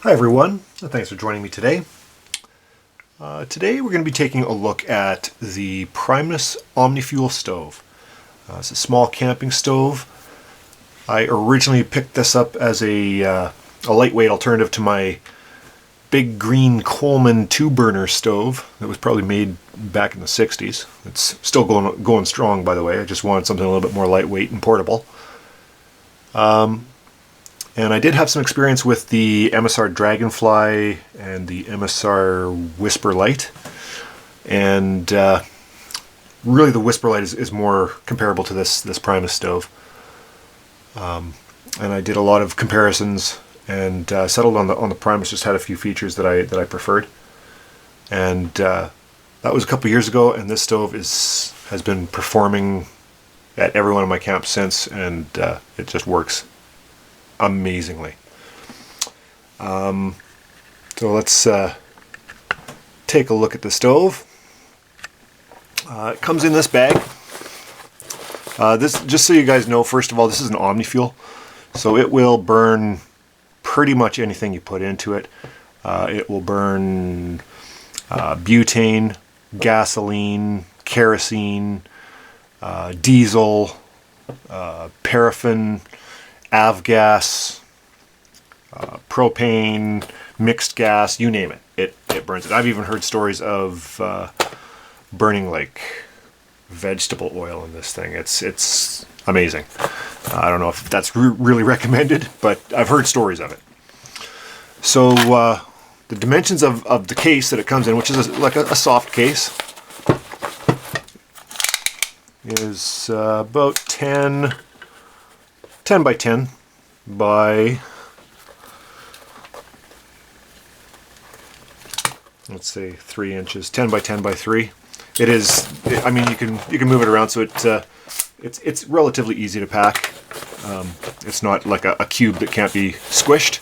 Hi everyone, thanks for joining me today. Today we're going to be taking a look at the Primus Omnifuel stove. It's a small camping stove. I originally picked this up as a lightweight alternative to my big green Coleman 2-burner stove that was probably made back in the 60s. It's still going strong, by the way. I just wanted something a little bit more lightweight and portable. And I did have some experience with the MSR Dragonfly and the MSR Whisper Light. And really the Whisper Light is more comparable to this Primus stove. And I did a lot of comparisons and settled on the Primus. Just had a few features that I preferred. And that was a couple years ago, and this stove has been performing at every one of my camps since, and it just works amazingly. So let's take a look at the stove. It comes in this bag. This, just so you guys know, first of all, this is an Omnifuel, so it will burn pretty much anything you put into it. It will burn butane, gasoline, kerosene, diesel, paraffin, avgas, propane, mixed gas, you name it. It burns it. I've even heard stories of burning like vegetable oil in this thing. It's amazing. I don't know if that's really recommended, but I've heard stories of it. So the dimensions of the case that it comes in, which is like a soft case, is about 10 by 10 by, let's say 3 inches, 10 by 10 by 3. It is, I mean, you can move it around, so it's relatively easy to pack. It's not like a cube that can't be squished.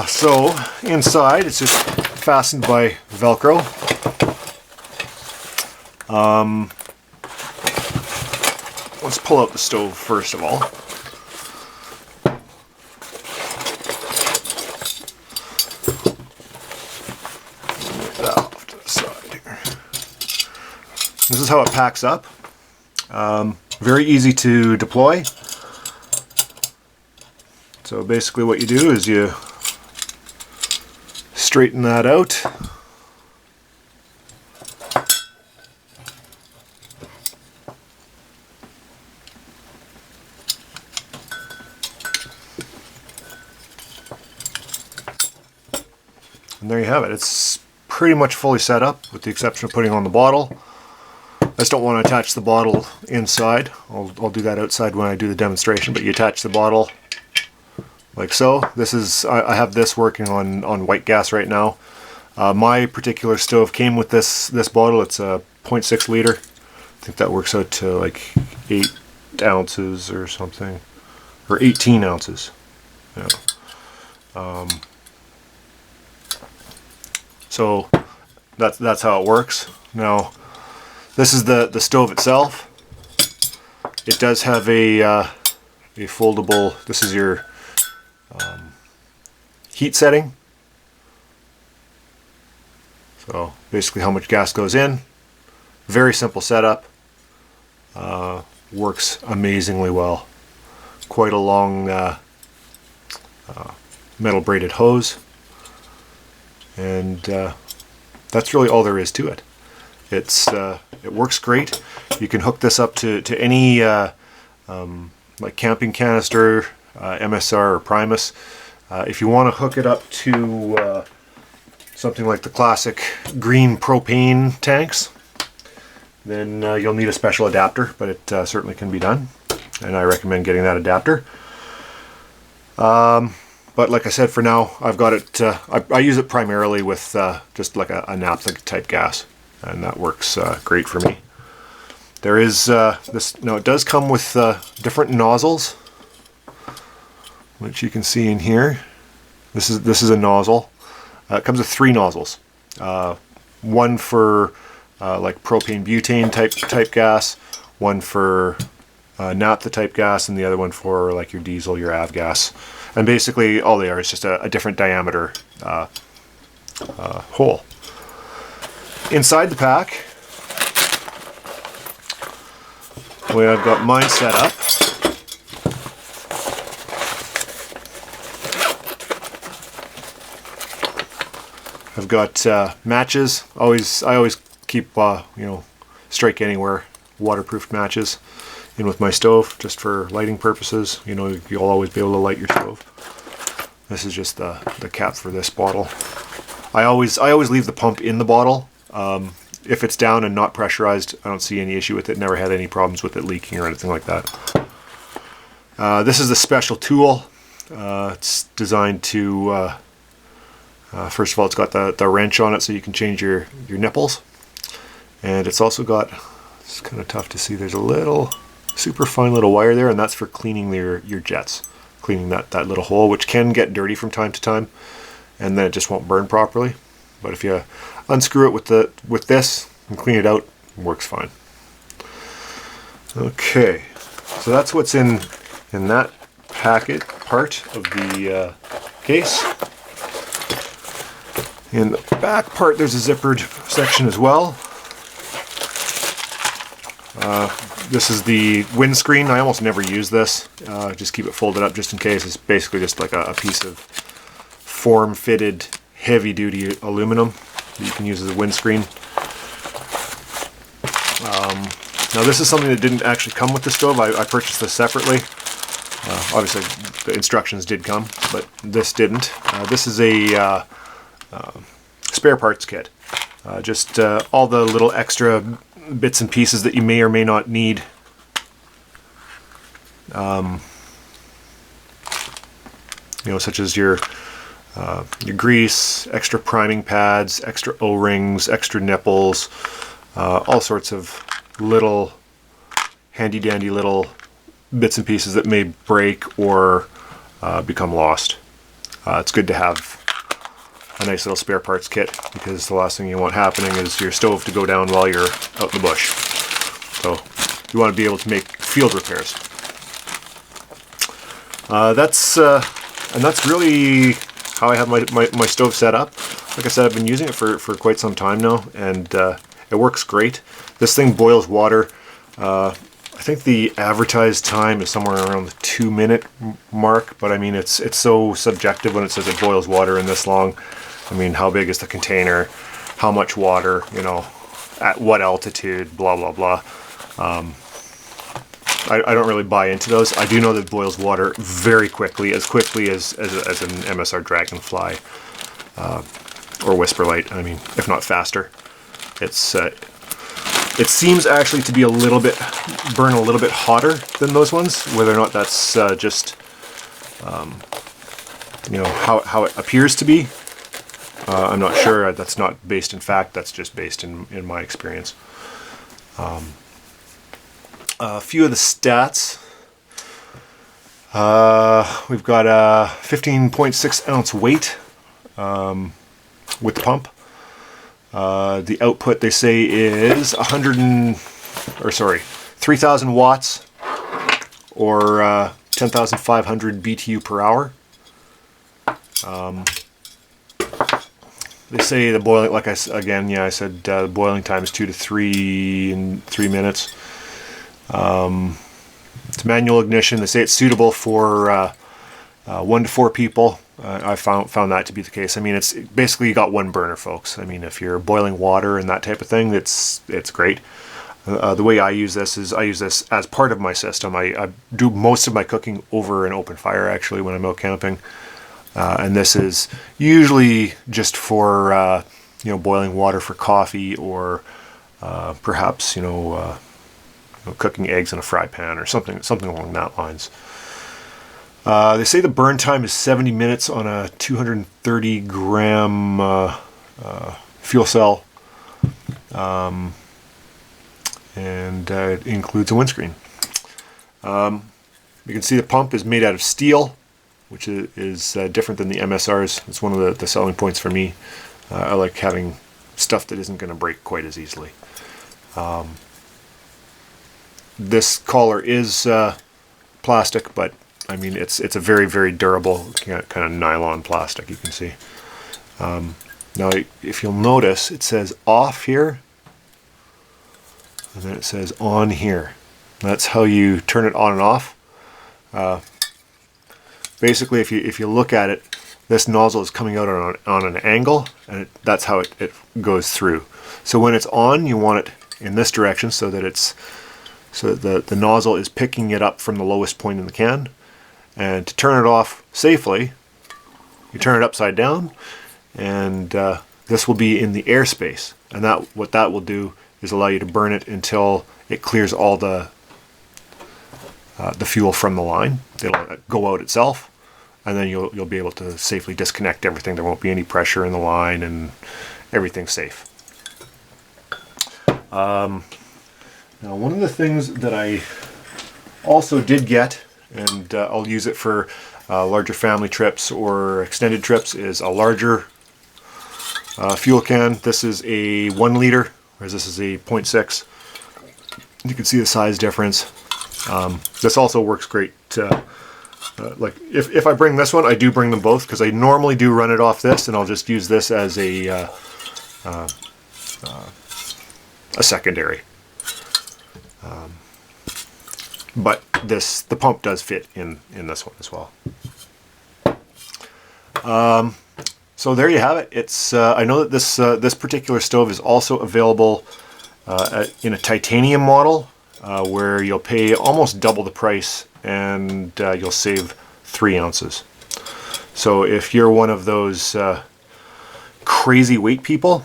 So inside it's just fastened by Velcro. Let's pull out the stove first of all. Get that off to the side here. This is how it packs up. Very easy to deploy. So basically what you do is you straighten that out. And there you have it. It's pretty much fully set up, with the exception of putting on the bottle. I just don't want to attach the bottle inside. I'll do that outside when I do the demonstration, but you attach the bottle like so. This is, I have this working on white gas right now. My particular stove came with this bottle. It's a 0.6 liter. I think that works out to like 8 ounces or something, or 18 ounces. Yeah. So that's how it works. Now, this is the stove itself. It does have a foldable. This is your heat setting. So basically, how much gas goes in. Very simple setup. Works amazingly well. Quite a long metal braided hose. And that's really all there is to it. It works great. You can hook this up to any like camping canister, MSR or Primus. If you want to hook it up to something like the classic green propane tanks, then you'll need a special adapter, but it certainly can be done, and I recommend getting that adapter. But like I said, for now, I've got it, I use it primarily with just like a naphtha type gas, and that works great for me. There is this, now it does come with different nozzles, which you can see in here. This is a nozzle. It comes with 3 nozzles. One for like propane butane type gas, one for naphtha type gas, and the other one for like your diesel, your avgas. And basically all they are is just a different diameter hole. Inside the pack, the way I've got mine set up, I've got matches. I always keep Strike Anywhere waterproof matches in with my stove, just for lighting purposes. You'll always be able to light your stove. This is just the cap for this bottle. I always leave the pump in the bottle. If it's down and not pressurized, I don't see any issue with it. Never had any problems with it leaking or anything like that. This is the special tool. It's designed to first of all, it's got the wrench on it so you can change your nipples. And it's also got, it's kind of tough to see, there's a little super fine little wire there, and that's for cleaning your jets. Cleaning that little hole, which can get dirty from time to time, and then it just won't burn properly. But if you unscrew it with this and clean it out, it works fine. Okay, so that's what's in that packet part of the case. In the back part, there's a zippered section as well. This is the windscreen. I almost never use this. Just keep it folded up just in case. It's basically just like a piece of form-fitted, heavy-duty aluminum that you can use as a windscreen. Now this is something that didn't actually come with the stove. I purchased this separately. Obviously the instructions did come, but this didn't. This is a spare parts kit. Just all the little extra bits and pieces that you may or may not need. Such as your grease, extra priming pads, extra O-rings, extra nipples, all sorts of little handy dandy little bits and pieces that may break or become lost. It's good to have a nice little spare parts kit, because the last thing you want happening is your stove to go down while you're out in the bush. So you want to be able to make field repairs. That's really how I have my stove set up. Like I said, I've been using it for quite some time now, and it works great. This thing boils water. I think the advertised time is somewhere around the 2-minute mark, but I mean it's so subjective when it says it boils water in this long. I mean, how big is the container? How much water? At what altitude? Blah blah blah. I don't really buy into those. I do know that it boils water very quickly, as quickly as an MSR Dragonfly or Whisperlight. I mean, if not faster. It seems actually to be burn a little bit hotter than those ones. Whether or not that's just how it appears to be, I'm not sure. That's not based in fact. That's just based in my experience. A few of the stats. We've got a 15.6 ounce weight with the pump. The output, they say, is 3,000 watts or 10,500 BTU per hour. They say the boiling, I said the boiling time is 2 to 3 minutes. It's manual ignition. They say it's suitable for 1 to 4 people. I found that to be the case. I mean, it's basically you got one burner, folks. I mean, if you're boiling water and that type of thing, it's great. The way I use this is I use this as part of my system. I do most of my cooking over an open fire, actually, when I'm out camping. And this is usually just for boiling water for coffee, or perhaps cooking eggs in a fry pan or something along that lines. They say the burn time is 70 minutes on a 230 gram fuel cell, and it includes a windscreen. You can see the pump is made out of steel, which is different than the MSRs. It's one of the selling points for me. I like having stuff that isn't going to break quite as easily. this collar is plastic, but I mean it's a very, very durable kind of nylon plastic, you can see. Now if you'll notice, it says off here and then it says on here. That's how you turn it on and off. Basically, if you look at it, this nozzle is coming out on an angle, and that's how it goes through. So when it's on, you want it in this direction so that the nozzle is picking it up from the lowest point in the can. And to turn it off safely, you turn it upside down, and this will be in the airspace. And what that will do is allow you to burn it until it clears all the fuel from the line. It'll go out itself, and then you'll be able to safely disconnect everything. There won't be any pressure in the line, and everything's safe. Now, one of the things that I also did get, and I'll use it for larger family trips or extended trips, is a larger fuel can. This is a 1 liter, whereas this is a 0.6. You can see the size difference. This also works great. Like if I bring this one, I do bring them both because I normally do run it off this, and I'll just use this as a secondary. But the pump does fit in this one as well. So there you have it. It's I know that this particular stove is also available in a titanium model, where you'll pay almost double the price, and you'll save 3 ounces. So if you're one of those crazy weight people,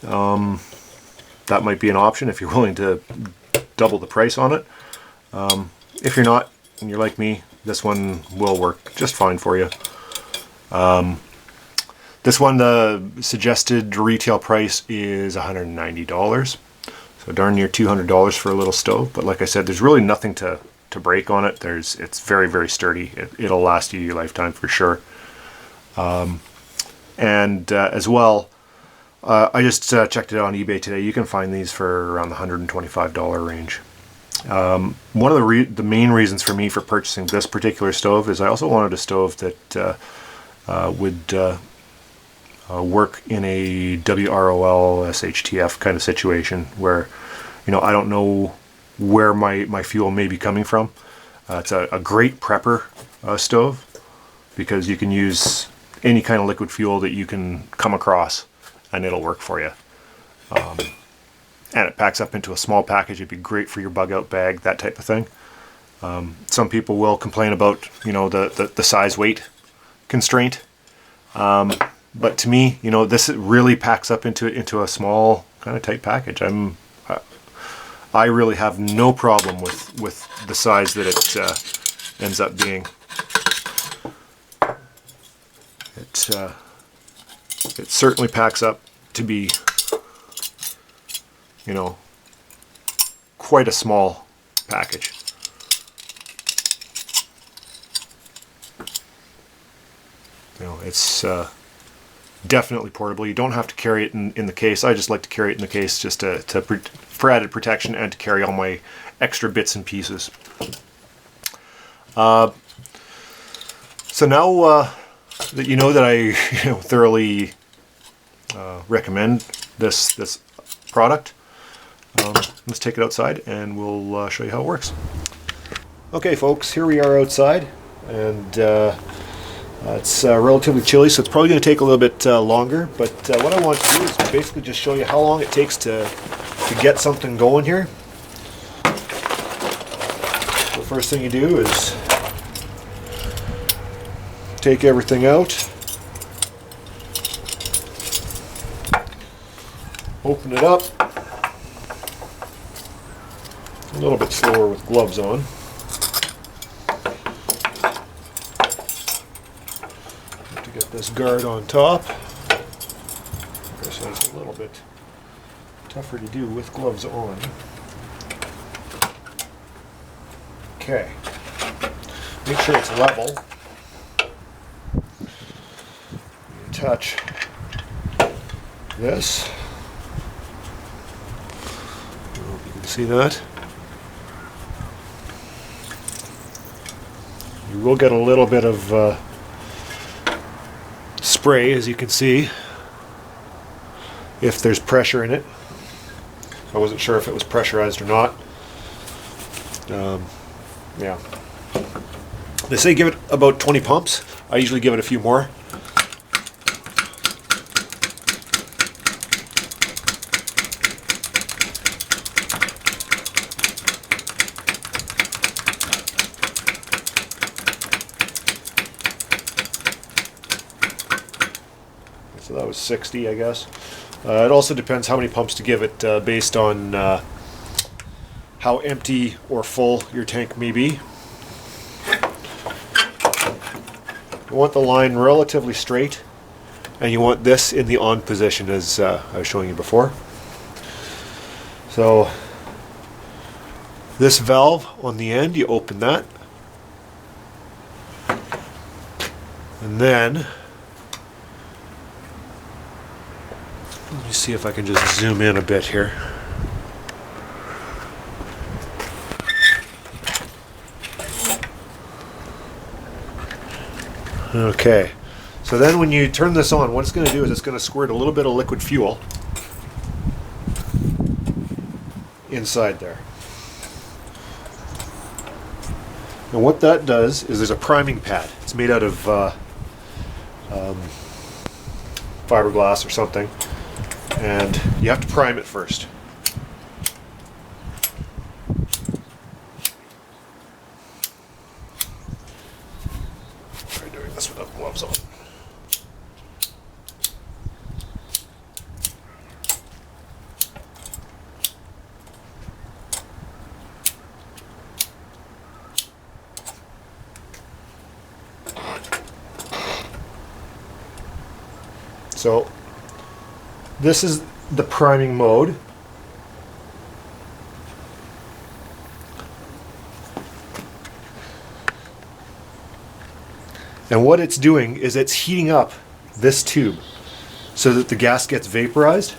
that might be an option if you're willing to double the price on it. If you're not, and you're like me, this one will work just fine for you. This one, the suggested retail price is $190. So darn near $200 for a little stove. But like I said, there's really nothing to break on it. It's very, very sturdy. It'll last you your lifetime for sure. And as well, I just checked it out on eBay today. You can find these for around the $125 range. One of the main reasons for me for purchasing this particular stove is I also wanted a stove that would work in a WROL SHTF kind of situation where, I don't know where my fuel may be coming from. It's a great prepper stove because you can use any kind of liquid fuel that you can come across and it'll work for you. And it packs up into a small package. It'd be great for your bug out bag, that type of thing. Some people will complain about, the size weight constraint. But to me, this really packs up into a small kind of tight package. I really have no problem with the size that it ends up being. It certainly packs up to be, quite a small package. It's definitely portable. You don't have to carry it in the case. I just like to carry it in the case just for added protection and to carry all my extra bits and pieces. So now that you know that I thoroughly recommend this product, let's take it outside and we'll show you how it works. Okay folks, here we are outside, and it's relatively chilly, so it's probably going to take a little bit longer, but what I want to do is basically just show you how long it takes to get something going here. The first thing you do is take everything out, open it up, a little bit slower with gloves on. Get this guard on top. I guess that's a little bit tougher to do with gloves on. Okay. Make sure it's level. You touch this. I hope you can see that. You will get a little bit of spray, as you can see, if there's pressure in it. I wasn't sure if it was pressurized or not. Yeah. They say give it about 20 pumps. I usually give it a few more. So that was 60, I guess. It also depends how many pumps to give it based on how empty or full your tank may be. You want the line relatively straight, and you want this in the on position, as I was showing you before. So this valve on the end, you open that, and then let me see if I can just zoom in a bit here. Okay, so then when you turn this on, what it's going to do is it's going to squirt a little bit of liquid fuel inside there. And what that does is there's a priming pad. It's made out of fiberglass or something, and you have to prime it first. Try doing this without gloves on. So this is the priming mode. And what it's doing is it's heating up this tube so that the gas gets vaporized.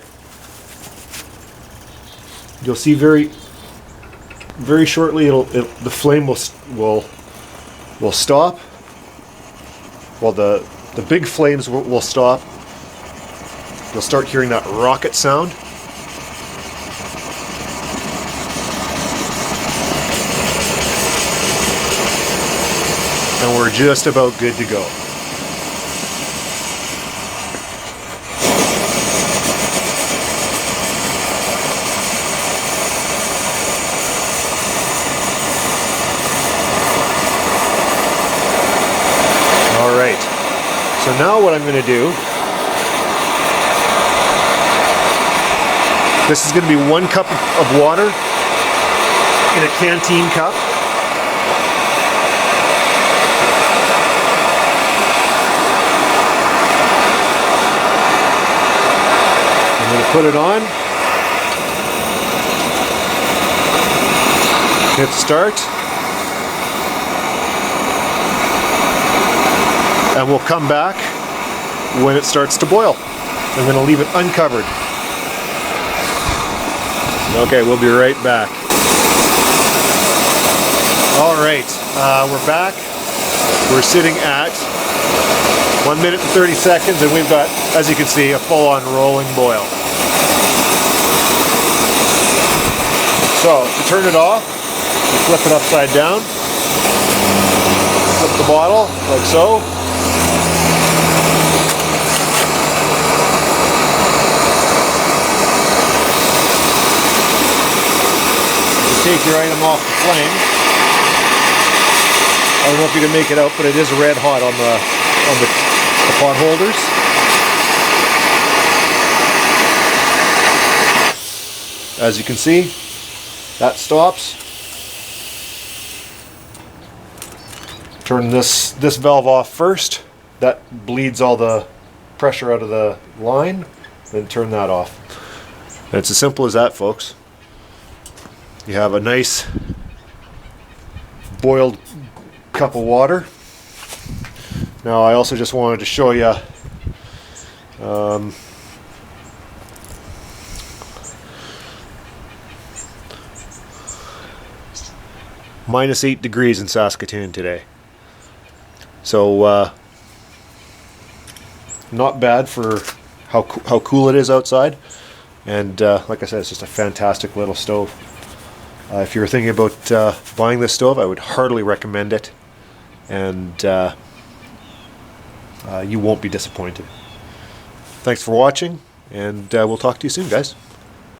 You'll see very shortly the flame will stop. Well, the big flames will stop. You'll start hearing that rocket sound. And we're just about good to go. All right. So now what I'm going to do, this is going to be 1 cup of water in a canteen cup. I'm going to put it on, hit start, and we'll come back when it starts to boil. I'm going to leave it uncovered. Okay, we'll be right back. All right, we're back. We're sitting at 1 minute and 30 seconds, and we've got, as you can see, a full-on rolling boil. So, to turn it off, you flip it upside down, flip the bottle, like so. Take your item off the flame. I don't know if you can make it out, but it is red hot on the pot holders. As you can see, that stops. Turn this valve off first. That bleeds all the pressure out of the line. Then turn that off. And it's as simple as that, folks. You have a nice boiled cup of water. Now I also just wanted to show you -8 degrees in Saskatoon today. So not bad for how cool it is outside. And like I said, it's just a fantastic little stove. If you're thinking about buying this stove, I would heartily recommend it, and you won't be disappointed. Thanks for watching, and we'll talk to you soon, guys.